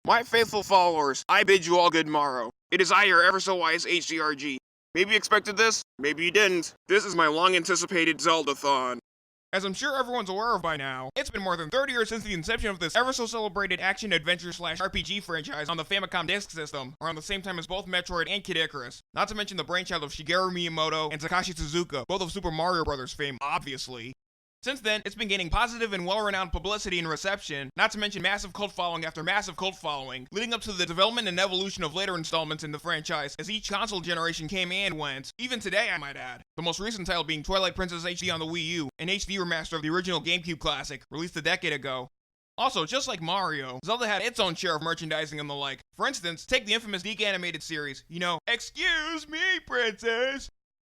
My faithful followers, I bid you all good morrow. It is I, your ever so wise HDRG. Maybe you expected this, maybe you didn't. This is my long-anticipated Zelda-thon. As I'm sure everyone's aware of by now, it's been more than 30 years since the inception of this ever-so-celebrated action-adventure/RPG franchise on the Famicom Disk System, around the same time as both Metroid and Kid Icarus, not to mention the brainchild of Shigeru Miyamoto and Takashi Tezuka, both of Super Mario Bros. Fame, obviously. Since then, it's been gaining positive and well-renowned publicity and reception, not to mention massive cult following after massive cult following, leading up to the development and evolution of later installments in the franchise as each console generation came and went, even today I might add. The most recent title being Twilight Princess HD on the Wii U, an HD remaster of the original GameCube classic, released a decade ago. Also, just like Mario, Zelda had its own share of merchandising and the like. For instance, take the infamous DiC animated series, excuse me, princess!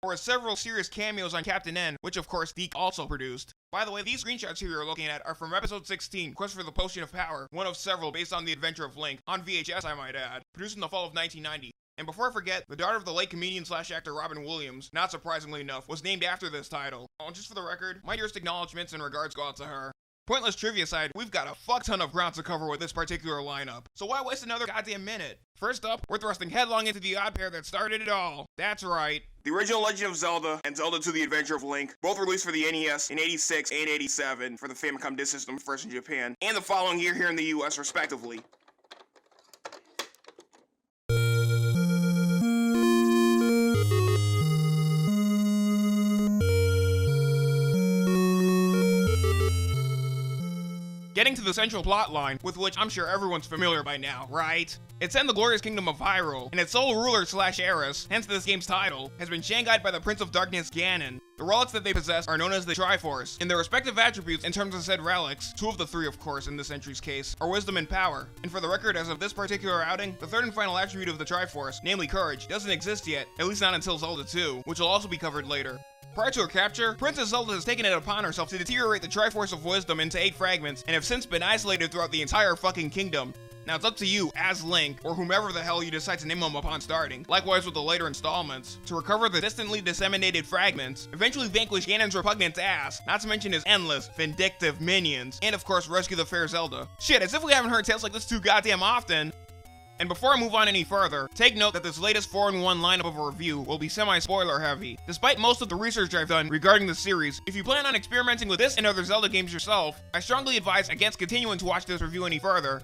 Or several serious cameos on Captain N, which of course DiC also produced. By the way, these screenshots here you're looking at are from episode 16, Quest for the Potion of Power, one of several based on the adventure of Link, on VHS I might add, produced in the fall of 1990. And before I forget, the daughter of the late comedian/actor Robin Williams, not surprisingly enough, was named after this title. Oh, and just for the record, my dearest acknowledgements and regards go out to her. Pointless trivia aside, we've got a fuck ton of ground to cover with this particular lineup, so why waste another goddamn minute? First up, we're thrusting headlong into the odd pair that started it all. That's right. The original Legend of Zelda and Zelda 2: The Adventure of Link, both released for the NES in 86 and 87 for the Famicom Disk System first in Japan, and the following year here in the US respectively. Getting to the central plot line, with which I'm sure everyone's familiar by now, right? It's in the glorious kingdom of Hyrule, and its sole ruler/heiress, hence this game's title, has been shanghaied by the Prince of Darkness Ganon. The relics that they possess are known as the Triforce, and their respective attributes in terms of said relics, two of the three of course in this entry's case, are wisdom and power. And for the record, as of this particular outing, the third and final attribute of the Triforce, namely courage, doesn't exist yet, at least not until Zelda 2, which will also be covered later. Prior to her capture, Princess Zelda has taken it upon herself to deteriorate the Triforce of Wisdom into 8 fragments, and have since been isolated throughout the entire fucking kingdom. Now it's up to you, as Link, or whomever the hell you decide to name him upon starting, likewise with the later installments, to recover the distantly disseminated fragments, eventually vanquish Ganon's repugnant ass, not to mention his endless, vindictive minions, and of course rescue the fair Zelda. Shit, as if we haven't heard tales like this too goddamn often! And before I move on any further, take note that this latest 4-in-1 lineup of a review will be semi-spoiler heavy. Despite most of the research I've done regarding the series, if you plan on experimenting with this and other Zelda games yourself, I strongly advise against continuing to watch this review any further.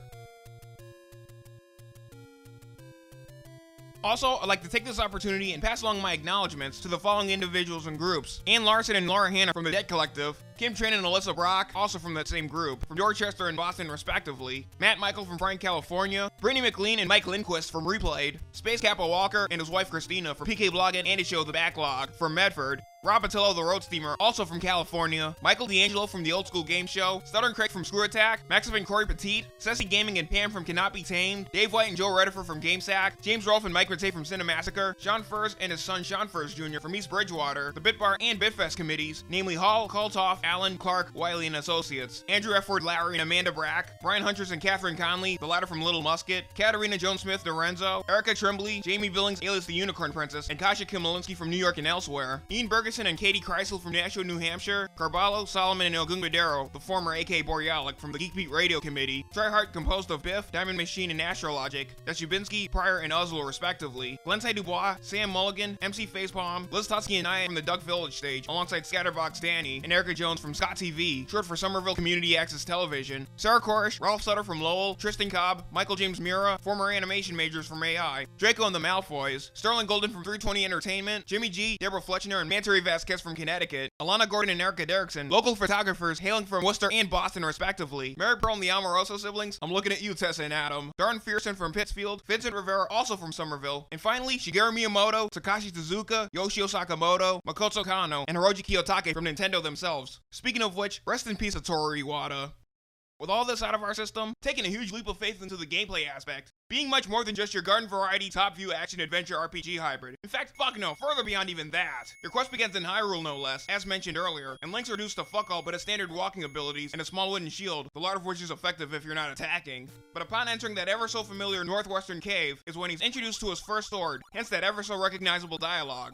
Also, I'd like to take this opportunity and pass along my acknowledgements to the following individuals and groups: Ann Larson and Laura Hanna from the Dead Collective, Kim Tran and Alyssa Brock, also from that same group, from Dorchester and Boston respectively, Matt Michael from Frank, California, Brittany McLean and Mike Lindquist from Replayed, Space Kappa Walker and his wife Christina from PK Blogging and his show The Backlog from Medford, Rob Patillo, the Road Steamer, also from California, Michael D'Angelo from the Old School Game Show, Stuttering Craig from Screw Attack, Maxim and Corey Petit, Ceci Gaming and Pam from Cannot Be Tamed, Dave White and Joe Redifer from GameSack, James Rolfe and Mike Rattay from Cinemassacre, Sean Furs and his son Sean Furs Jr. from East Bridgewater, the Bitbar and Bitfest committees, namely Hall, Kaltoff, Allen, Clark, Wiley and Associates, Andrew F. Ward Lowry and Amanda Brack, Brian Huntress and Catherine Conley, the latter from Little Musket, Katarina Jones Smith Lorenzo, Erica Tremblay, Jamie Billings alias the Unicorn Princess, and Kasha Kimolinsky from New York and elsewhere, Ian Bergeson and Katie Kreisel from Nashua, New Hampshire, Carballo, Solomon, and Ogun Madero, the former A.K. Borealic from the Geek Beat Radio Committee, Tryhard composed of Biff, Diamond Machine, and Astrologic, Deshubinsky, Pryor, and Oslo respectively, Glenside Dubois, Sam Mulligan, MC Facepalm, Liz Tutsky and I from the Duck Village stage, alongside Scatterbox Danny, and Erica Jones from Scott TV, short for Somerville Community Access Television, Sarah Korish, Ralph Sutter from Lowell, Tristan Cobb, Michael James Mira, former animation majors from AI, Draco and the Malfoys, Sterling Golden from 320 Entertainment, Jimmy G, Deborah Fletchner, and Mantari Vasquez from Connecticut, Alana Gordon and Erica Derrickson, local photographers hailing from Worcester and Boston respectively, Mary Pearl and the Amoroso siblings, I'm looking at you Tessa and Adam, Darren Fearson from Pittsfield, Vincent Rivera also from Somerville, and finally Shigeru Miyamoto, Takashi Tezuka, Yoshio Sakamoto, Makoto Kano, and Hiroji Kiyotake from Nintendo themselves. Speaking of which, rest in peace Satoru Iwata. With all this out of our system, taking a huge leap of faith into the gameplay aspect, being much more than just your garden variety top view action adventure RPG hybrid. In fact, fuck no, further beyond even that. Your quest begins in Hyrule no less, as mentioned earlier, and Link's reduced to fuck all but his standard walking abilities and a small wooden shield, the latter of which is effective if you're not attacking. But upon entering that ever so familiar northwestern cave is when he's introduced to his first sword, hence that ever so recognizable dialogue.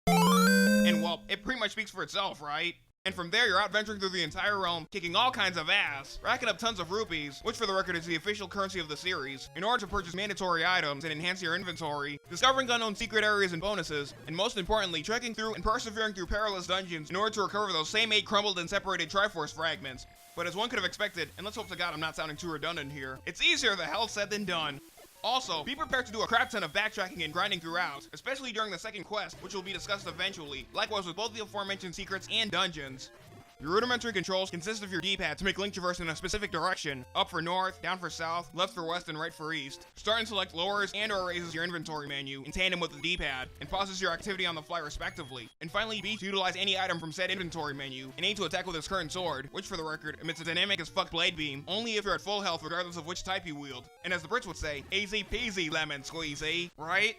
And well, it pretty much speaks for itself, right? And from there, you're out venturing through the entire realm, kicking all kinds of ass, racking up tons of rupees, which for the record is the official currency of the series, in order to purchase mandatory items and enhance your inventory, discovering unknown secret areas and bonuses, and most importantly, trekking through and persevering through perilous dungeons in order to recover those same 8 crumbled and separated Triforce fragments. But as one could have expected, and let's hope to God I'm not sounding too redundant here, it's easier the hell said than done. Also, be prepared to do a crap ton of backtracking and grinding throughout, especially during the second quest, which will be discussed eventually, likewise with both the aforementioned secrets and dungeons. Your rudimentary controls consist of your D-pad to make Link traverse in a specific direction, up for north, down for south, left for west, and right for east. Start and select lowers and or raises your inventory menu in tandem with the D-pad, and pauses your activity on the fly respectively. And finally, B to utilize any item from said inventory menu, and A to attack with his current sword, which for the record emits a dynamic as fuck blade beam, only if you're at full health regardless of which type you wield. And as the Brits would say, easy peasy lemon squeezy, right?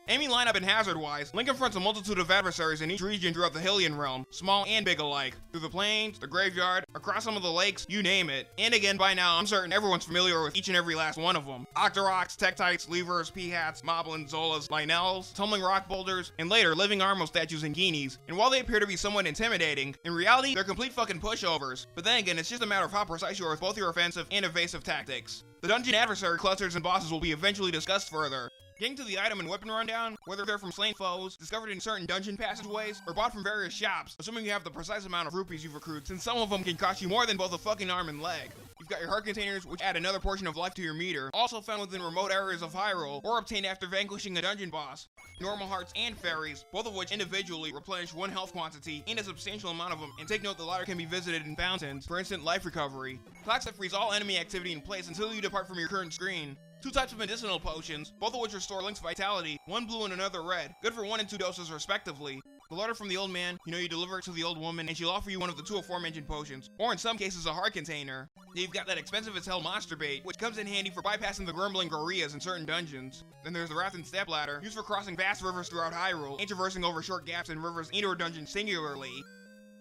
Aiming lineup and hazard-wise, Link confronts a multitude of adversaries in each region throughout the Hylian realm, small and big alike, through the plains, the graveyard, across some of the lakes, you name it. And again, by now, I'm certain everyone's familiar with each and every last one of them. Octoroks, Tektites, Levers, Peahats, Moblins, Zolas, Lynels, tumbling rock boulders, and later, living Armo statues and Guineas. And while they appear to be somewhat intimidating, in reality, they're complete fucking pushovers. But then again, it's just a matter of how precise you are with both your offensive and evasive tactics. The dungeon adversary clusters and bosses will be eventually discussed further. Getting to the item and weapon rundown, whether they're from slain foes, discovered in certain dungeon passageways, or bought from various shops, assuming you have the precise amount of rupees you've accrued, since some of them can cost you more than both a fucking arm and leg. You've got your heart containers, which add another portion of life to your meter, also found within remote areas of Hyrule, or obtained after vanquishing a dungeon boss. Normal hearts and fairies, both of which individually replenish 1 health quantity and a substantial amount of them, and take note the latter can be visited in fountains for instant life recovery. Clocks that freeze all enemy activity in place until you depart from your current screen. 2 types of medicinal potions, both of which restore Link's vitality, one blue and another red, good for 1 and 2 doses respectively. The letter from the old man, you deliver it to the old woman, and she'll offer you one of the 2 aforementioned potions, or in some cases a heart container. Then you've got that expensive as hell monster bait, which comes in handy for bypassing the grumbling gorillas in certain dungeons. Then there's the Raft and Step Ladder, used for crossing vast rivers throughout Hyrule, and traversing over short gaps in rivers and or dungeons singularly.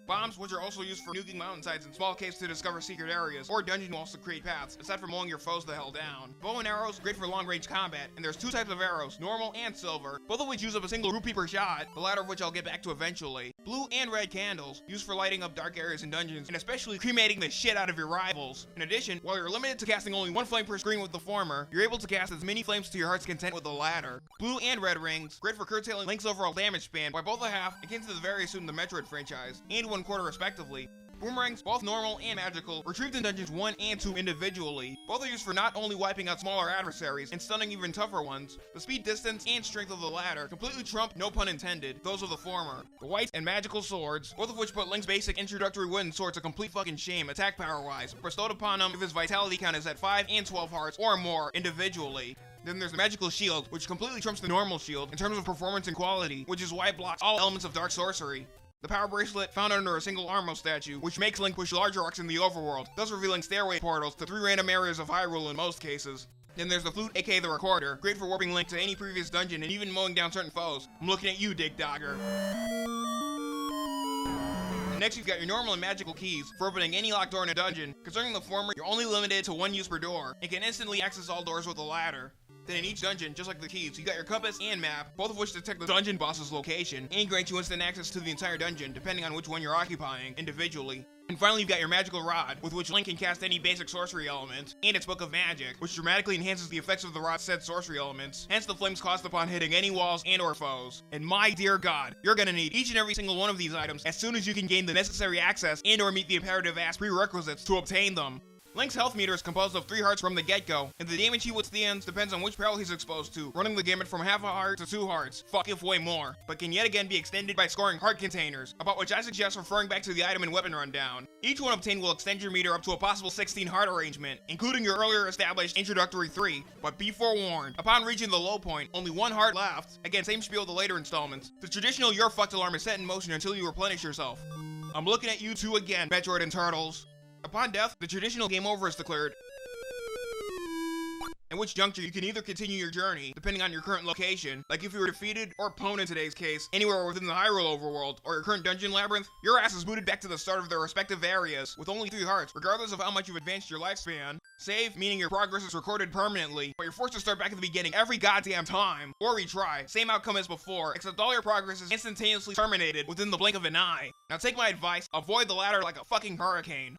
Bombs, which are also used for nuking mountainsides in small caves to discover secret areas, or dungeon walls to create paths, aside from mowing your foes the hell down. Bow and arrows, great for long-range combat, and there's 2 types of arrows, normal and silver, both of which use up a single rupee per shot, the latter of which I'll get back to eventually. Blue and red candles, used for lighting up dark areas in dungeons, and especially cremating the shit out of your rivals. In addition, while you're limited to casting only 1 flame per screen with the former, you're able to cast as many flames to your heart's content with the latter. Blue and red rings, great for curtailing Link's overall damage span by both a half, akin to the various suit in the Metroid franchise, and 1/4 respectively. Boomerangs, both normal and magical, retrieved in dungeons 1 and 2 individually. Both are used for not only wiping out smaller adversaries and stunning even tougher ones. The speed, distance, and strength of the latter completely trump, no pun intended, those of the former. The white and magical swords, both of which put Link's basic introductory wooden sword to complete fucking shame attack power-wise, bestowed upon him if his vitality count is at 5 and 12 hearts or more individually. Then there's the magical shield, which completely trumps the normal shield in terms of performance and quality, which is why it blocks all elements of dark sorcery. The power bracelet, found under a single Armo statue, which makes Link push larger rocks in the overworld, thus revealing stairway portals to 3 random areas of Hyrule in most cases. Then there's the flute, aka the recorder, great for warping Link to any previous dungeon and even mowing down certain foes. I'm looking at you, Dig Dogger. Next, you've got your normal and magical keys for opening any locked door in a dungeon. Concerning the former, you're only limited to 1 use per door, and can instantly access all doors with the latter. Then in each dungeon, just like the keys, you got your compass and map, both of which detect the dungeon boss's location, and grant you instant access to the entire dungeon, depending on which one you're occupying, individually. And finally, you've got your magical rod, with which Link can cast any basic sorcery element, and its Book of Magic, which dramatically enhances the effects of the rod's said sorcery elements, hence the flames caused upon hitting any walls and or foes. And my dear god, you're gonna need each and every single one of these items as soon as you can gain the necessary access and or meet the imperative ass prerequisites to obtain them. Link's health meter is composed of 3 hearts from the get-go, and the damage he withstands depends on which peril he's exposed to, running the gamut from half a heart to 2 hearts, fuck if way more, but can yet again be extended by scoring heart containers, about which I suggest referring back to the item and weapon rundown. Each one obtained will extend your meter up to a possible 16 heart arrangement, including your earlier established introductory 3, but be forewarned, upon reaching the low point, only 1 heart left, again same spiel the later installments, the traditional "you're fucked" alarm is set in motion until you replenish yourself. I'm looking at you 2 again, Metroid and Turtles. Upon death, the traditional game over is declared. at which juncture you can either continue your journey, depending on your current location, like if you were defeated, or prone in today's case, anywhere within the Hyrule overworld, or your current dungeon labyrinth, your ass is booted back to the start of their respective areas, with only 3 hearts, regardless of how much you've advanced your lifespan. Save, meaning your progress is recorded permanently, but you're forced to start back at the beginning every goddamn time, or retry, same outcome as before, except all your progress is instantaneously terminated within the blink of an eye. Now take my advice, avoid the latter like a fucking hurricane.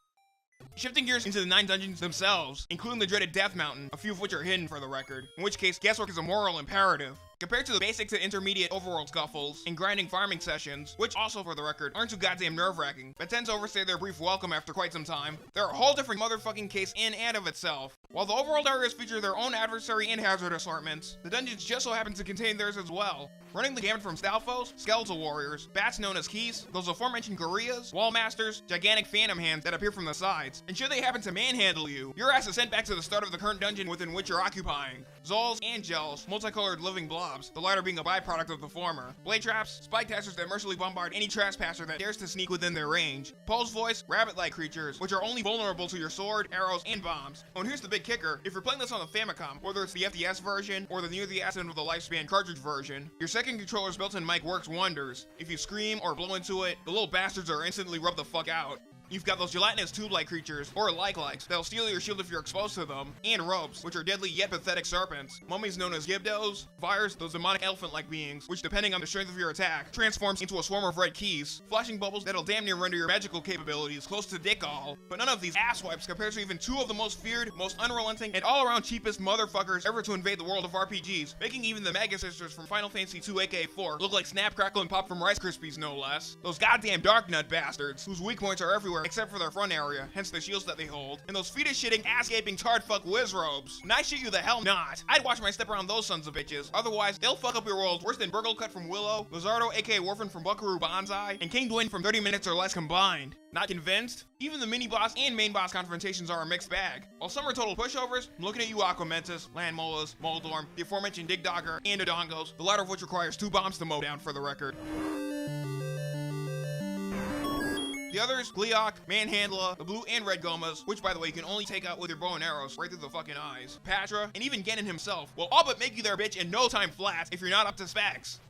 Shifting gears into the 9 dungeons themselves, including the dreaded Death Mountain, a few of which are hidden for the record, in which case guesswork is a moral imperative. Compared to the basic to intermediate overworld scuffles and grinding farming sessions, which also for the record aren't too goddamn nerve-wracking, but tend to overstay their brief welcome after quite some time, they're a whole different motherfucking case in and of itself. While the overworld areas feature their own adversary and hazard assortments, the dungeons just so happen to contain theirs as well. Running the gamut from Stalfos, skeletal warriors, bats known as keys, those aforementioned gorillas, wall masters, gigantic phantom hands that appear from the sides, and should they happen to manhandle you, your ass is sent back to the start of the current dungeon within which you're occupying. Zols and gels, multicolored living blobs, the latter being a byproduct of the former. Blade traps, spike testers that mercilessly bombard any trespasser that dares to sneak within their range. Pulse voice, rabbit-like creatures, which are only vulnerable to your sword, arrows, and bombs. Oh, and here's the big kicker, if you're playing this on the Famicom, whether it's the FDS version or the near the end of the lifespan cartridge version, your second controller's built-in mic works wonders. If you scream or blow into it, the little bastards are instantly rubbed the fuck out. You've got those gelatinous tube-like creatures, or like-likes, that'll steal your shield if you're exposed to them, and ropes, which are deadly yet pathetic serpents, mummies known as Gibdos, Vires, those demonic elephant-like beings, which depending on the strength of your attack, transforms into a swarm of red keys, flashing bubbles that'll damn near render your magical capabilities close to dick-all, but none of these asswipes compares to even 2 of the most feared, most unrelenting, and all-around cheapest motherfuckers ever to invade the world of RPGs, making even the Mega Sisters from Final Fantasy II aka 4 look like Snap, Crackle, and Pop from Rice Krispies no less. Those goddamn Dark Nut bastards, whose weak points are everywhere except for their front area, hence the shields that they hold, and those fetus-shitting, ass-gaping, tard-fuck whiz robes. And I shit you the hell not. I'd watch my step around those sons of bitches, otherwise they'll fuck up your world worse than Burglecut from Willow, Lizardo aka Warfin from Buckaroo Banzai, and King Dwayne from 30 minutes or less combined. Not convinced? Even the mini-boss and main boss confrontations are a mixed bag. While some are total pushovers, I'm looking at you Aquamentus, Landmolas, Moldorm, the aforementioned Digdogger, and Dodongos, the latter of which requires 2 bombs to mow down for the record. The others, Gleeok, Manhandla, the blue and red Gomas, which by the way you can only take out with your bow and arrows right through the fucking eyes, Patra, and even Ganon himself, will all but make you their bitch in no time flat if you're not up to specs.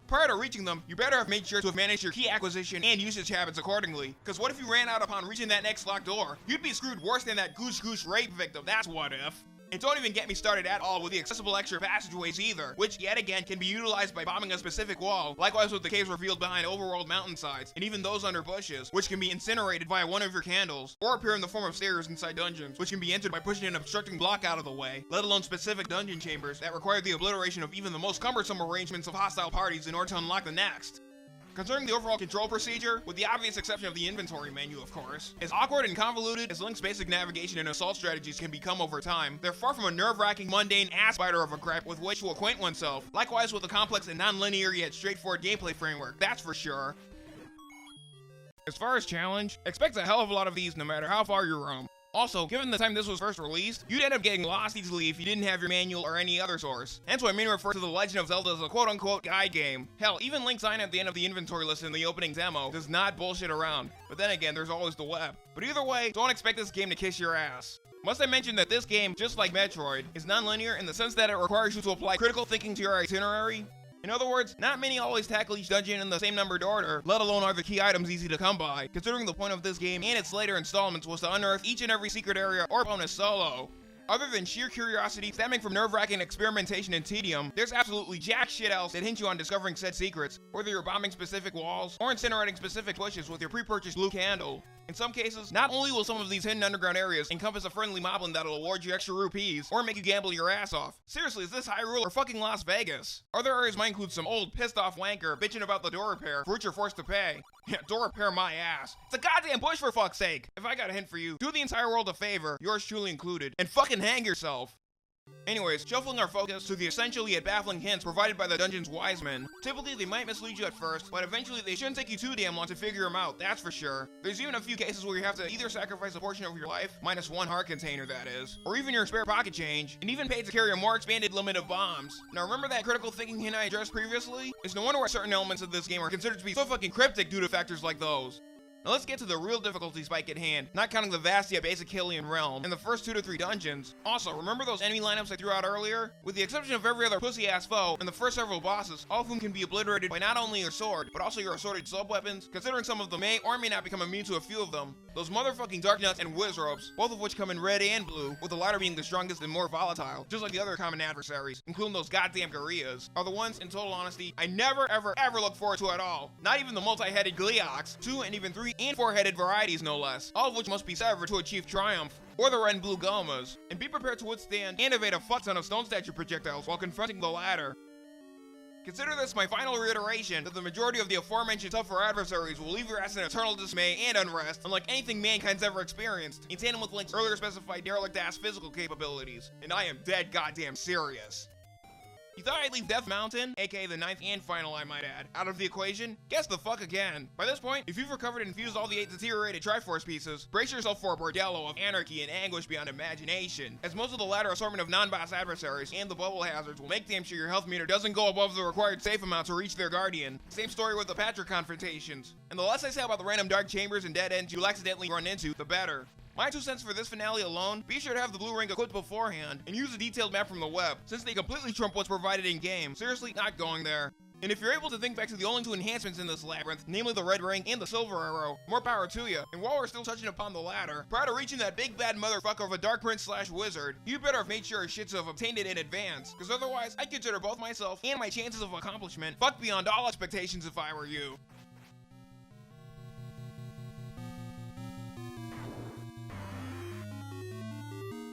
Prior to reaching them, you better have made sure to have managed your key acquisition and usage habits accordingly, cause what if you ran out upon reaching that next locked door? You'd be screwed worse than that goose rape victim, that's what if. And don't even get me started at all with the accessible extra passageways either, which yet again can be utilized by bombing a specific wall, likewise with the caves revealed behind overworld mountainsides, and even those under bushes, which can be incinerated via one of your candles, or appear in the form of stairs inside dungeons, which can be entered by pushing an obstructing block out of the way, let alone specific dungeon chambers that require the obliteration of even the most cumbersome arrangements of hostile parties in order to unlock the next. Concerning the overall control procedure, with the obvious exception of the inventory menu of course, as awkward and convoluted as Link's basic navigation and assault strategies can become over time, they're far from a nerve-wracking, mundane ass-biter of a crap with which to acquaint oneself, likewise with a complex and non-linear yet straightforward gameplay framework, that's for sure. As far as challenge, expect a hell of a lot of these no matter how far you roam. Also, given the time this was first released, you'd end up getting lost easily if you didn't have your manual or any other source. Hence why many refer to The Legend of Zelda as a quote-unquote guide game. Hell, even Link's sign at the end of the inventory list in the opening demo does not bullshit around. But then again, there's always the web. But either way, don't expect this game to kiss your ass. Must I mention that this game, just like Metroid, is non-linear in the sense that it requires you to apply critical thinking to your itinerary? In other words, not many always tackle each dungeon in the same numbered order, let alone are the key items easy to come by, considering the point of this game and its later installments was to unearth each and every secret area or bonus solo. Other than sheer curiosity stemming from nerve-wracking experimentation and tedium, there's absolutely jack shit else that hint you on discovering said secrets, whether you're bombing specific walls or incinerating specific bushes with your pre-purchased blue candle. In some cases, not only will some of these hidden underground areas encompass a friendly moblin that'll award you extra rupees or make you gamble your ass off. Seriously, is this Hyrule or fucking Las Vegas? Other areas might include some old pissed off wanker bitching about the door repair for which you're forced to pay. Yeah, door repair my ass. It's a goddamn bush for fuck's sake! If I got a hint for you, do the entire world a favor, yours truly included, and fucking hang yourself! Anyways, shuffling our focus to the essential yet baffling hints provided by the dungeon's wise men. Typically, they might mislead you at first, but eventually they shouldn't take you too damn long to figure them out, that's for sure. There's even a few cases where you have to either sacrifice a portion of your life, minus 1 heart container that is, or even your spare pocket change, and even pay to carry a more expanded limit of bombs. Now remember that critical thinking hint I addressed previously? It's no wonder why certain elements of this game are considered to be so fucking cryptic due to factors like those. Now let's get to the real difficulty spike at hand, not counting the vast yet basic Hylian realm and the first 2 to 3 dungeons. Also, remember those enemy lineups I threw out earlier? With the exception of every other pussy-ass foe and the first several bosses, all of whom can be obliterated by not only your sword, but also your assorted sub-weapons, considering some of them may or may not become immune to a few of them. Those motherfucking Dark Nuts and Whiz Ropes, both of which come in red and blue, with the latter being the strongest and more volatile, just like the other common adversaries, including those goddamn Gorillaz, are the ones, in total honesty, I never ever look forward to at all. Not even the multi-headed Gleeoks, 2 and even 3 and 4-headed varieties no less, all of which must be severed to achieve triumph, or the red and blue Gomas, and be prepared to withstand and evade a fuck ton of stone statue projectiles while confronting the latter. Consider this my final reiteration that the majority of the aforementioned tougher adversaries will leave your ass in eternal dismay and unrest, unlike anything mankind's ever experienced, in tandem with Link's earlier specified derelict-ass physical capabilities. And I am dead goddamn serious. You thought I'd leave Death Mountain, aka the 9th and final I might add, out of the equation? Guess the fuck again. By this point, if you've recovered and fused all the 8 deteriorated Triforce pieces, brace yourself for a bordello of anarchy and anguish beyond imagination, as most of the latter assortment of non-boss adversaries and the bubble hazards will make damn sure your health meter doesn't go above the required safe amount to reach their guardian. Same story with the Patrick confrontations. And the less I say about the random dark chambers and dead ends you'll accidentally run into, the better. My 2 cents for this finale alone, be sure to have the blue ring equipped beforehand, and use a detailed map from the web, since they completely trump what's provided in-game. Seriously, not going there. And if you're able to think back to the only 2 enhancements in this labyrinth, namely the red ring and the silver arrow, more power to you. And while we're still touching upon the latter, prior to reaching that big bad motherfucker of a dark prince / wizard, you better have made sure shit to have obtained it in advance, because otherwise I'd consider both myself and my chances of accomplishment fucked beyond all expectations if I were you.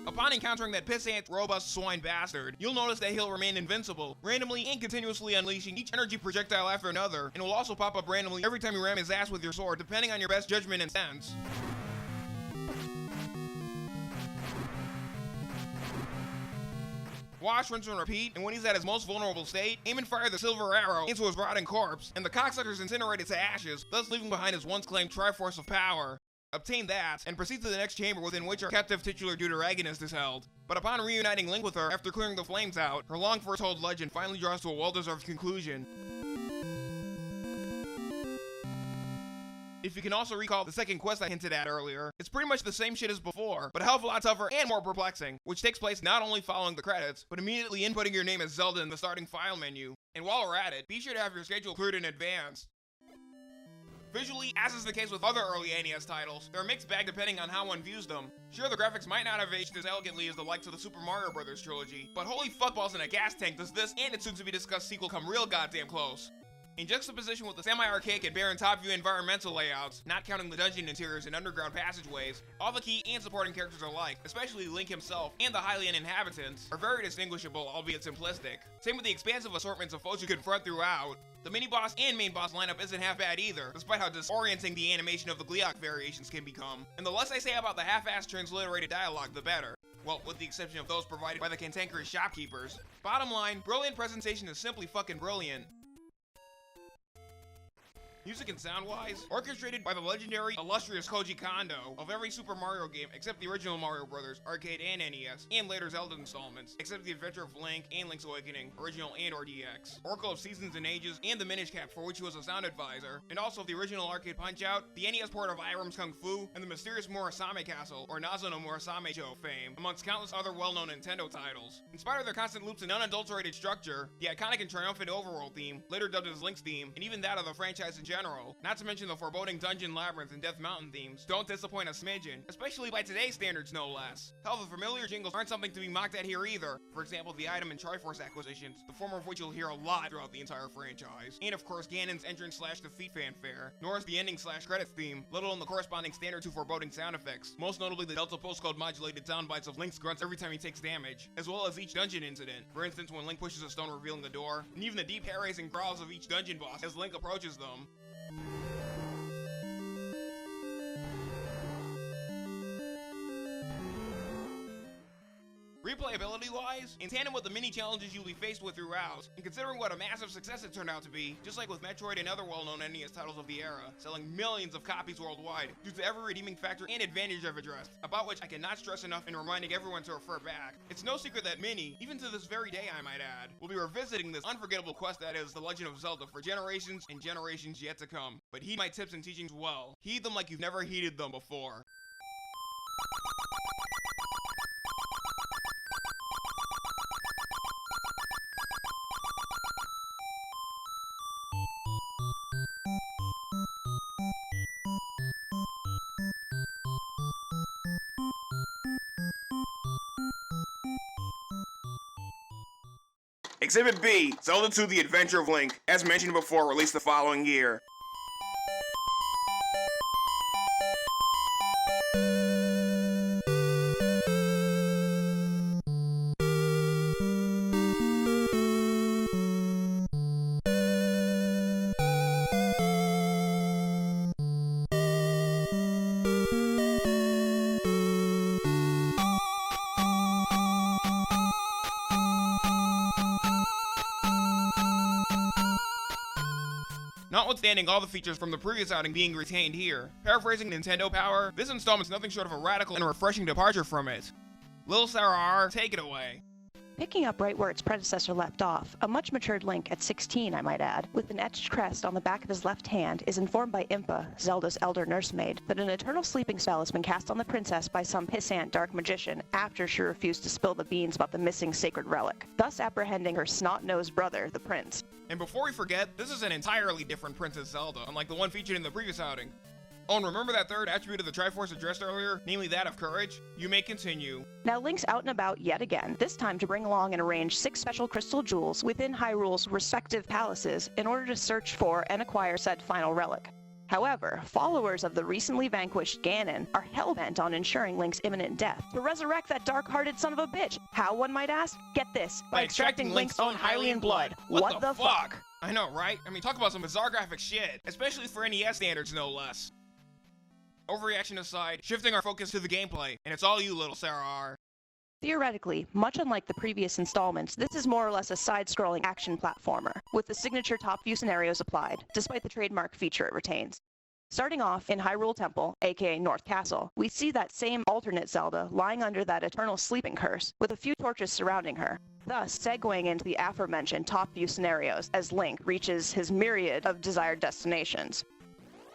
Upon encountering that pissant, robust swine bastard, you'll notice that he'll remain invincible, randomly and continuously unleashing each energy projectile after another, and will also pop up randomly every time you ram his ass with your sword, depending on your best judgment and sense. Wash, rinse, and repeat, and when he's at his most vulnerable state, aim and fire the silver arrow into his rotting corpse, and the cocksucker's incinerated to ashes, thus leaving behind his once claimed Triforce of power. Obtain that, and proceed to the next chamber within which our captive titular deuteragonist is held. But upon reuniting Link with her after clearing the flames out, her long foretold legend finally draws to a well-deserved conclusion. If you can also recall the second quest I hinted at earlier, it's pretty much the same shit as before, but a hell of a lot tougher and more perplexing, which takes place not only following the credits, but immediately inputting your name as Zelda in the starting file menu. And while we're at it, be sure to have your schedule cleared in advance. Visually, as is the case with other early NES titles, they're a mixed bag depending on how one views them. Sure, the graphics might not have aged as elegantly as the likes of the Super Mario Bros. Trilogy, but holy fuckballs in a gas tank does this and its soon-to-be-discussed sequel come real goddamn close. In juxtaposition with the semi-archaic and barren top-view environmental layouts, not counting the dungeon interiors and underground passageways, all the key and supporting characters alike, especially Link himself and the Hylian inhabitants, are very distinguishable, albeit simplistic. Same with the expansive assortments of foes you confront throughout. The mini-boss and main boss lineup isn't half bad either, despite how disorienting the animation of the Gleeok variations can become. And the less I say about the half-assed transliterated dialogue, the better. Well, with the exception of those provided by the cantankerous shopkeepers. Bottom line, brilliant presentation is simply fucking brilliant. Music and sound-wise, orchestrated by the legendary, illustrious Koji Kondo of every Super Mario game except the original Mario Bros., arcade and NES, and later Zelda installments, except The Adventure of Link and Link's Awakening, original and or DX, Oracle of Seasons and Ages, and the Minish Cap for which he was a sound advisor, and also the original arcade Punch-Out, the NES port of Irem's Kung Fu, and the mysterious Murasame Castle, or Nazo no Murasame Show fame, amongst countless other well-known Nintendo titles. In spite of their constant loops and unadulterated structure, the iconic and triumphant overworld theme, later dubbed as Link's theme, and even that of the franchise in general, not to mention the foreboding Dungeon Labyrinth and Death Mountain themes, don't disappoint a smidgen, especially by today's standards no less. Hell, the familiar jingles aren't something to be mocked at here either. For example, the item and Triforce acquisitions, the former of which you'll hear a lot throughout the entire franchise, and of course Ganon's entrance / defeat fanfare, nor is the ending / credits theme, let alone the corresponding standard to foreboding sound effects, most notably the Delta postcode modulated sound bites of Link's grunts every time he takes damage, as well as each dungeon incident, for instance when Link pushes a stone revealing the door, and even the deep hair-raising growls of each dungeon boss as Link approaches them. Replayability-wise, in tandem with the mini challenges you'll be faced with throughout, and considering what a massive success it turned out to be, just like with Metroid and other well-known NES titles of the era, selling millions of copies worldwide due to every redeeming factor and advantage I've addressed, about which I cannot stress enough in reminding everyone to refer back. It's no secret that Mini, even to this very day I might add, will be revisiting this unforgettable quest that is The Legend of Zelda for generations and generations yet to come. But heed my tips and teachings well. Heed them like you've never heeded them before. Exhibit B, Zelda 2: The Adventure of Link, as mentioned before, released the following year. Notwithstanding all the features from the previous outing being retained here, paraphrasing Nintendo Power, this installment's nothing short of a radical and refreshing departure from it. Lil Sarah R, take it away. Picking up right where its predecessor left off, a much-matured Link at 16, I might add, with an etched crest on the back of his left hand, is informed by Impa, Zelda's elder nursemaid, that an eternal sleeping spell has been cast on the princess by some pissant dark magician after she refused to spill the beans about the missing sacred relic, thus apprehending her snot-nosed brother, the prince. And before we forget, this is an entirely different Princess Zelda, unlike the one featured in the previous outing. Oh, and remember that third attribute of the Triforce addressed earlier, namely that of courage? You may continue. Now Link's out and about yet again, this time to bring along and arrange 6 special crystal jewels within Hyrule's respective palaces in order to search for and acquire said final relic. However, followers of the recently vanquished Ganon are hell-bent on ensuring Link's imminent death to resurrect that dark-hearted son of a bitch. How, one might ask? Get this, by extracting Link's own Hylian blood. What the fuck? I know, right? I mean, talk about some bizarre graphic shit, especially for NES standards, no less. Overreaction aside, shifting our focus to the gameplay, and it's all you, Little Sarah R. Theoretically, much unlike the previous installments, this is more or less a side-scrolling action platformer, with the signature top-view scenarios applied, despite the trademark feature it retains. Starting off in Hyrule Temple, aka North Castle, we see that same alternate Zelda lying under that eternal sleeping curse, with a few torches surrounding her, thus segueing into the aforementioned top-view scenarios as Link reaches his myriad of desired destinations.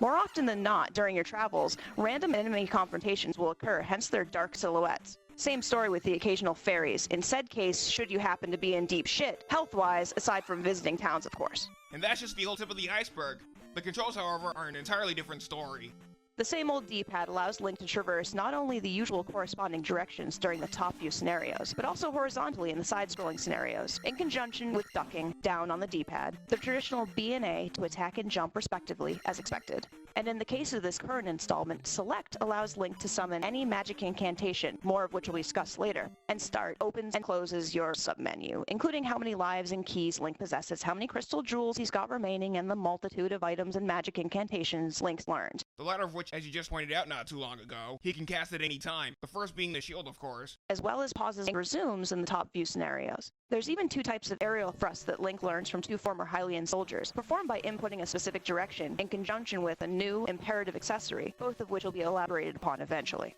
More often than not, during your travels, random enemy confrontations will occur, hence their dark silhouettes. Same story with the occasional fairies, in said case should you happen to be in deep shit, health-wise, aside from visiting towns, of course. And that's just the whole tip of the iceberg. The controls, however, are an entirely different story. The same old D-pad allows Link to traverse not only the usual corresponding directions during the top-view scenarios, but also horizontally in the side-scrolling scenarios, in conjunction with ducking down on the D-pad, the traditional B and A to attack and jump respectively, as expected. And in the case of this current installment, Select allows Link to summon any magic incantation, more of which will be discussed later, and Start opens and closes your submenu, including how many lives and keys Link possesses, how many crystal jewels he's got remaining, and the multitude of items and magic incantations Link's learned. The latter of which, as you just pointed out not too long ago, he can cast at any time, the first being the shield, of course. As well as pauses and resumes in the top view scenarios. There's even 2 types of aerial thrusts that Link learns from 2 former Hylian soldiers, performed by inputting a specific direction in conjunction with a new imperative accessory, both of which will be elaborated upon eventually.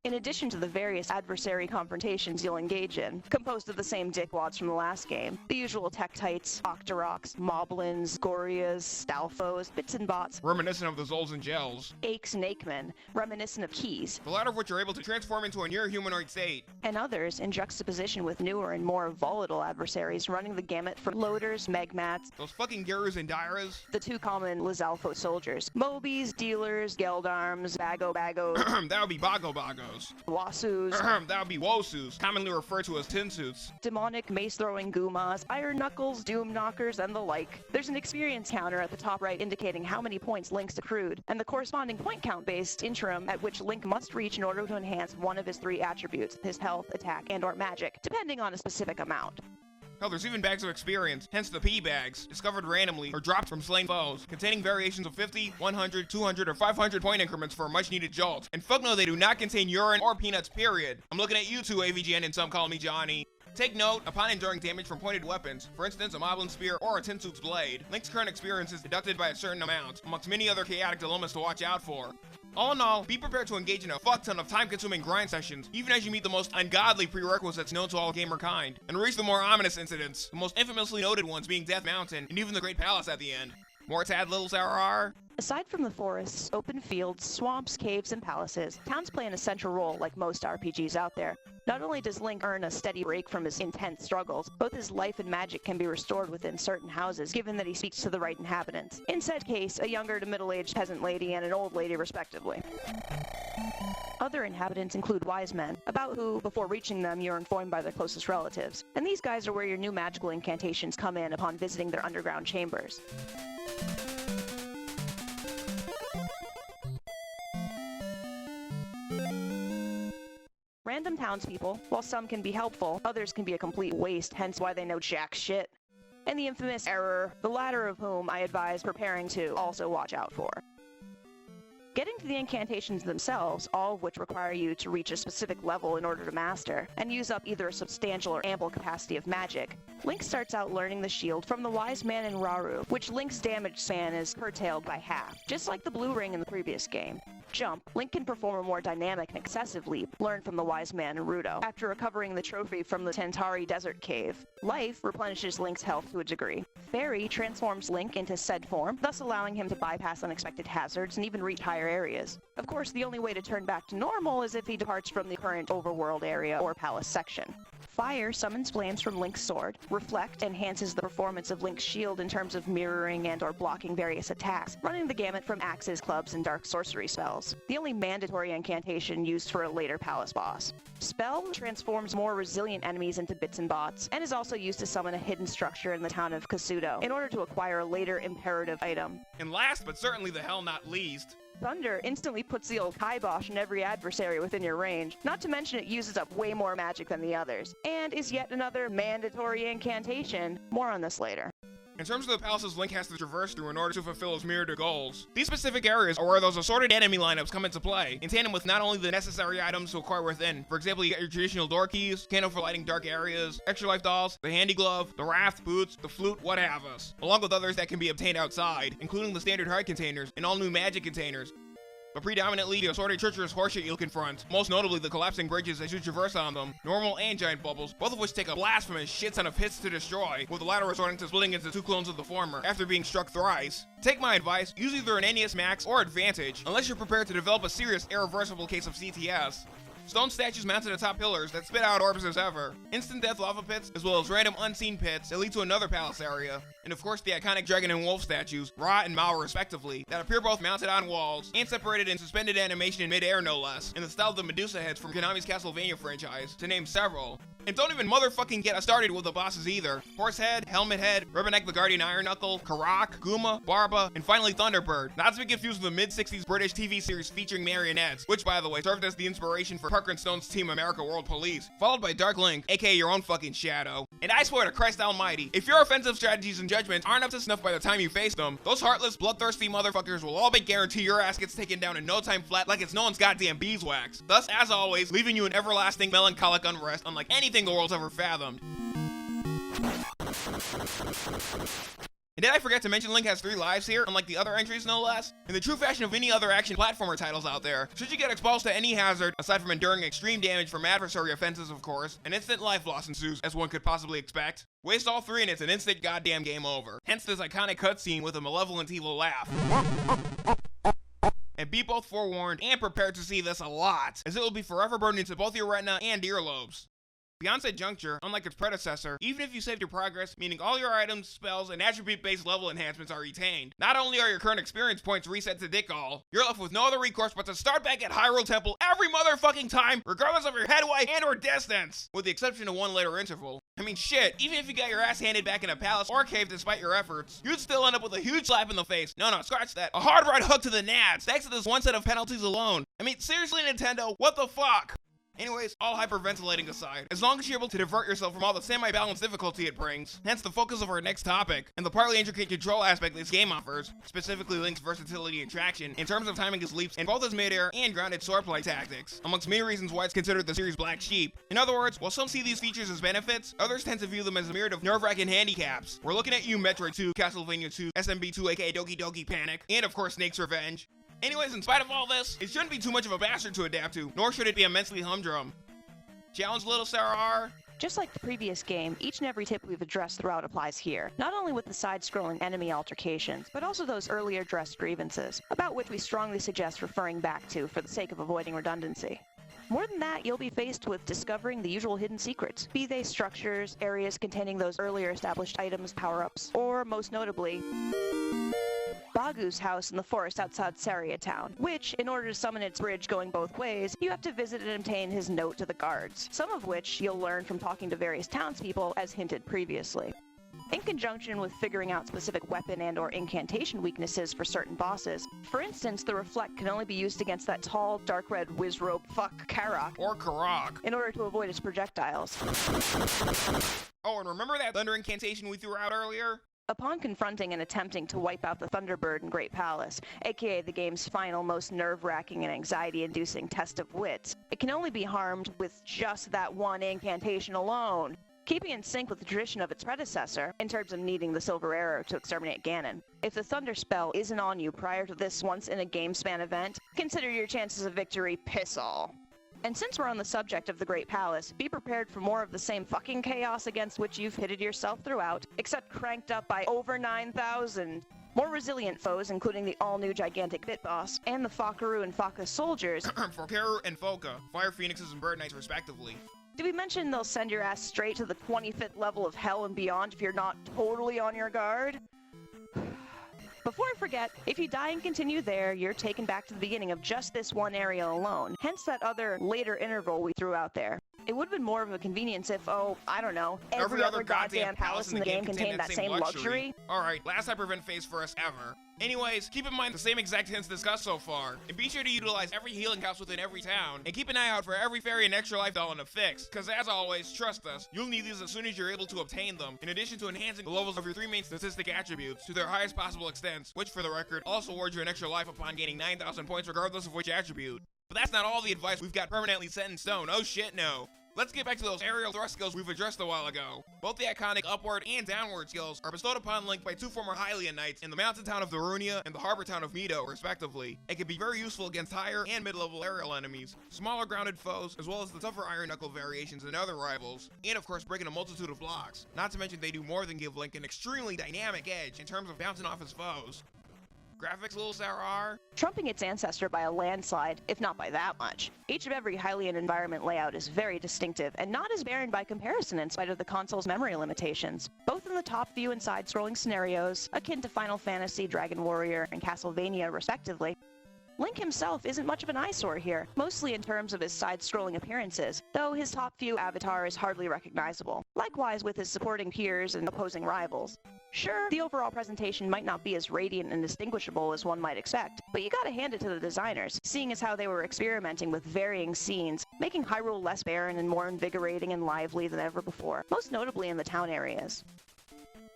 In addition to the various adversary confrontations you'll engage in, composed of the same dickwads from the last game, the usual Tektites, Octoroks, Moblins, Gorias, Stalfos, Bits and Bots, reminiscent of the Zols and Gels, Aches and Aikman, reminiscent of Keys, the latter of which are able to transform into a near-humanoid state, and others in juxtaposition with newer and more volatile adversaries running the gamut from Loaders, Megmats, those fucking Garus and Dairas, the 2 common Lizalfo soldiers, Mobies, Dealers, Geldarms, Bagos, that would be Bagos. Wasus, that would be Wosus, commonly referred to as tin suits, demonic mace-throwing Gumas, Iron Knuckles, Doom Knockers, and the like. There's an experience counter at the top right indicating how many points Link's accrued, and the corresponding point count-based interim at which Link must reach in order to enhance one of his 3 attributes, his health, attack, and/or magic, depending on a specific amount. Hell, there's even bags of experience, hence the P-bags, discovered randomly or dropped from slain foes, containing variations of 50, 100, 200, or 500 point increments for a much-needed jolt. And fuck no, they do not contain urine or peanuts, period. I'm looking at you two, AVGN, and some call me Johnny. Take note, upon enduring damage from pointed weapons, for instance a Moblin Spear or a Tinsu's Blade, Link's current experience is deducted by a certain amount, amongst many other chaotic dilemmas to watch out for. All in all, be prepared to engage in a fuck ton of time-consuming grind sessions, even as you meet the most ungodly prerequisites known to all gamerkind, and reach the more ominous incidents, the most infamously noted ones being Death Mountain, and even the Great Palace at the end. More tad little RR? Aside from the forests, open fields, swamps, caves, and palaces, towns play an essential role like most RPGs out there. Not only does Link earn a steady break from his intense struggles, both his life and magic can be restored within certain houses, given that he speaks to the right inhabitants. In said case, a younger to middle-aged peasant lady and an old lady respectively. Other inhabitants include wise men, about who, before reaching them, you're informed by their closest relatives. And these guys are where your new magical incantations come in upon visiting their underground chambers. Random townspeople, while some can be helpful, others can be a complete waste, hence why they know jack shit. And the infamous error, the latter of whom I advise preparing to also watch out for. Getting to the incantations themselves, all of which require you to reach a specific level in order to master, and use up either a substantial or ample capacity of magic, Link starts out learning the shield from the Wise Man in Rauru, which Link's damage span is curtailed by half, just like the blue ring in the previous game. Jump, Link can perform a more dynamic and excessive leap, learned from the Wise Man in Ruto, after recovering the trophy from the Tantari Desert Cave. Life replenishes Link's health to a degree. Fairy transforms Link into said form, thus allowing him to bypass unexpected hazards and even reach higher areas. Of course, the only way to turn back to normal is if he departs from the current overworld area or palace section. Fire summons flames from Link's sword. Reflect enhances the performance of Link's shield in terms of mirroring and or blocking various attacks, running the gamut from axes, clubs, and dark sorcery spells. The only mandatory incantation used for a later palace boss. Spell transforms more resilient enemies into bits and bots, and is also used to summon a hidden structure in the town of Kasuto in order to acquire a later imperative item. And last but certainly the hell not least, Thunder instantly puts the old kibosh in every adversary within your range, not to mention it uses up way more magic than the others, and is yet another mandatory incantation. More on this later. in terms of the palaces Link has to traverse through in order to fulfill his myriad of goals, these specific areas are where those assorted enemy lineups come into play, in tandem with not only the necessary items to acquire within. For example, you got your traditional door keys, candle for lighting dark areas, extra life dolls, the handy glove, the raft, boots, the flute, what have us, along with others that can be obtained outside, including the standard heart containers and all new magic containers. But predominantly, the assorted treacherous horseshit you'll confront, most notably the collapsing bridges as you traverse on them, normal and giant bubbles, both of which take a blasphemous shit ton of hits to destroy, with the latter resorting to splitting into two clones of the former, after being struck thrice. Take my advice, use either an NES Max or Advantage, unless you're prepared to develop a serious, irreversible case of CTS. Stone statues mounted atop pillars that spit out orbs as ever, instant death lava pits, as well as random unseen pits that lead to another palace area, and of course the iconic dragon and wolf statues, Ra and Mao respectively, that appear both mounted on walls and separated in suspended animation in mid-air no less, in the style of the Medusa heads from Konami's Castlevania franchise, to name several. And don't even motherfucking get us started with the bosses either. Horsehead, Helmet Head, Rubberneck the Guardian Iron Knuckle, Karak, Guma, Barba, and finally Thunderbird. Not to be confused with the mid-60s British TV series featuring marionettes, which by the way served as the inspiration for Parker and Stone's Team America World Police, followed by Dark Link, aka your own fucking shadow. And I swear to Christ almighty, if your offensive strategies and judgments aren't up to snuff by the time you face them, those heartless, bloodthirsty motherfuckers will all but guarantee your ass gets taken down in no time flat like it's no one's goddamn beeswax. Thus, as always, leaving you in everlasting melancholic unrest unlike anything the world's ever fathomed. And did I forget to mention Link has 3 lives here, unlike the other entries no less? In the true fashion of any other action platformer titles out there, should you get exposed to any hazard, aside from enduring extreme damage from adversary offenses of course, an instant life loss ensues, as one could possibly expect. Waste all 3 and it's an instant goddamn game over. Hence this iconic cutscene with a malevolent evil laugh. And be both forewarned and prepared to see this a lot, as it will be forever burned into both your retina and earlobes. Beyond said juncture, unlike its predecessor, even if you saved your progress, meaning all your items, spells, and attribute-based level enhancements are retained, not only are your current experience points reset to dick all, you're left with no other recourse but to start back at Hyrule Temple every motherfucking time, regardless of your headway and or distance, with the exception of one later interval. I mean shit, even if you got your ass handed back in a palace or cave despite your efforts, you'd still end up with a huge slap in the face. No, scratch that. A hard right hook to the nads, thanks to this one set of penalties alone. I mean, seriously Nintendo, what the fuck? Anyways, all hyperventilating aside, as long as you're able to divert yourself from all the semi-balanced difficulty it brings, hence the focus of our next topic, and the partly intricate control aspect this game offers, specifically Link's versatility and traction, in terms of timing his leaps in both his mid-air and grounded swordplay tactics, amongst many reasons why it's considered the series' black sheep. In other words, while some see these features as benefits, others tend to view them as a myriad of nerve-wracking handicaps. We're looking at you, Metroid 2, Castlevania 2, SMB 2 aka Doki Doki Panic, and of course Snake's Revenge. Anyways, in spite of all this, it shouldn't be too much of a bastard to adapt to, nor should it be immensely humdrum. Challenge, little Sarah R. Just like the previous game, each and every tip we've addressed throughout applies here, not only with the side-scrolling enemy altercations, but also those earlier addressed grievances, about which we strongly suggest referring back to for the sake of avoiding redundancy. More than that, you'll be faced with discovering the usual hidden secrets, be they structures, areas containing those earlier established items, power-ups, or most notably, Bagu's house in the forest outside Saria Town, which, in order to summon its bridge going both ways, you have to visit and obtain his note to the guards, some of which you'll learn from talking to various townspeople, as hinted previously. In conjunction with figuring out specific weapon and or incantation weaknesses for certain bosses. For instance, the Reflect can only be used against that tall, dark red whiz-rope fuck Karak, Or Karak. in order to avoid its projectiles. Oh, and remember that thunder incantation we threw out earlier? Upon confronting and attempting to wipe out the Thunderbird in Great Palace, aka the game's final, most nerve-wracking and anxiety-inducing test of wits, it can only be harmed with just that one incantation alone, keeping in sync with the tradition of its predecessor, in terms of needing the Silver Arrow to exterminate Ganon. If the Thunder spell isn't on you prior to this once-in-a-game-span event, consider your chances of victory piss all. And since we're on the subject of the Great Palace, be prepared for more of the same fucking chaos against which you've pitted yourself throughout, except cranked up by over 9,000. More resilient foes, including the all-new gigantic Bit Boss, and the Fakaru and Faka soldiers, Fokaru and Foka, Fire Phoenixes and Bird Knights respectively. did we mention they'll send your ass straight to the 25th level of hell and beyond if you're not totally on your guard? Before I forget, if you die and continue there, you're taken back to the beginning of just this one area alone, hence that other later interval we threw out there. It would have been more of a convenience if, oh, I don't know, every other goddamn palace in the game contained that same luxury. Alright, last hypervent phase for us ever. Anyways, keep in mind the same exact hints discussed so far, and be sure to utilize every healing house within every town, and keep an eye out for every fairy and extra life doll in a fix, cause as always, trust us, you'll need these as soon as you're able to obtain them, in addition to enhancing the levels of your three main statistic attributes to their highest possible extents, which for the record, also awards you an extra life upon gaining 9,000 points regardless of which attribute. But that's not all the advice we've got permanently set in stone, oh shit no. Let's get back to those aerial thrust skills we've addressed a while ago. Both the iconic upward and downward skills are bestowed upon Link by two former Hylian knights in the mountain town of Darunia and the harbor town of Mido, respectively. It can be very useful against higher and mid-level aerial enemies, smaller grounded foes, as well as the tougher Iron Knuckle variations and other rivals, and of course breaking a multitude of blocks. Not to mention they do more than give Link an extremely dynamic edge in terms of bouncing off his foes. Graphics, little Sarah R. Trumping its ancestor by a landslide, if not by that much. Each of every Hylian environment layout is very distinctive, and not as barren by comparison in spite of the console's memory limitations. Both in the top view and side-scrolling scenarios, akin to Final Fantasy, Dragon Warrior, and Castlevania respectively, Link himself isn't much of an eyesore here, mostly in terms of his side-scrolling appearances, though his top-view avatar is hardly recognizable. Likewise with his supporting peers and opposing rivals. Sure, the overall presentation might not be as radiant and distinguishable as one might expect, but you gotta hand it to the designers, seeing as how they were experimenting with varying scenes, making Hyrule less barren and more invigorating and lively than ever before, most notably in the town areas.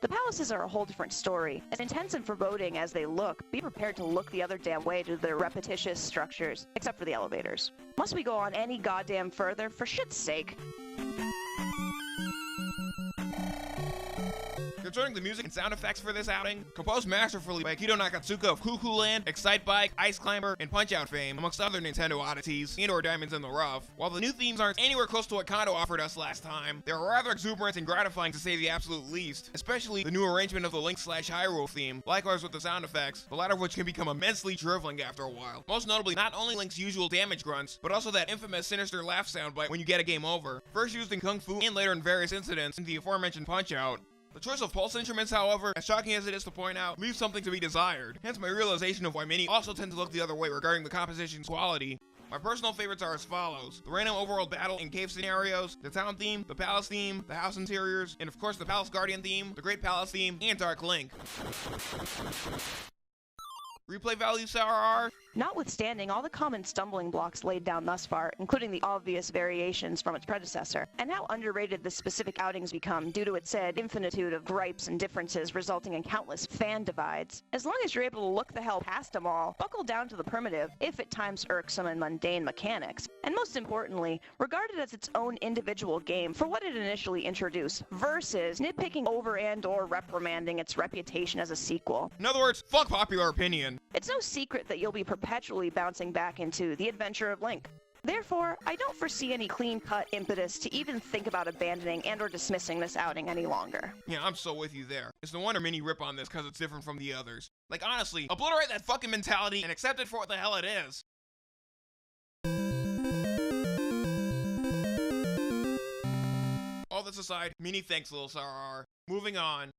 The palaces are a whole different story, as intense and foreboding as they look, be prepared to look the other damn way to their repetitious structures, except for the elevators. Must we go on any goddamn further? For shit's sake. Concerning the music and sound effects for this outing, composed masterfully by Akito Nakatsuka of Cuckoo Land, Excite Bike, Ice Climber, and Punch-Out fame, amongst other Nintendo oddities, and/or diamonds in the rough. While the new themes aren't anywhere close to what Kondo offered us last time, they're rather exuberant and gratifying to say the absolute least, especially the new arrangement of the Link/Hyrule theme, likewise with the sound effects, the latter of which can become immensely driveling after a while. Most notably, not only Link's usual damage grunts, but also that infamous sinister laugh soundbite when you get a game over, first used in Kung Fu and later in various incidents in the aforementioned Punch-Out. The choice of pulse instruments, however, as shocking as it is to point out, leaves something to be desired, hence my realization of why many also tend to look the other way regarding the composition's quality. My personal favorites are as follows: the random overworld battle and cave scenarios, the town theme, the palace theme, the house interiors, and of course the Palace Guardian theme, the Great Palace theme, and Dark Link. Replay value, Sarah R. Notwithstanding all the common stumbling blocks laid down thus far, including the obvious variations from its predecessor, and how underrated the specific outings become due to its said infinitude of gripes and differences resulting in countless fan divides, as long as you're able to look the hell past them all, buckle down to the primitive, if at times irksome and mundane mechanics, and most importantly, regard it as its own individual game for what it initially introduced, versus nitpicking over and or reprimanding its reputation as a sequel. In other words, fuck popular opinion. It's no secret that you'll be perpetually bouncing back into The Adventure of Link. Therefore, I don't foresee any clean-cut impetus to even think about abandoning and or dismissing this outing any longer. Yeah, I'm so with you there. It's no wonder many rip on this because it's different from the others. Like, honestly, obliterate that fucking mentality and accept it for what the hell it is. All this aside, many thanks, Lil Sarar. Moving on.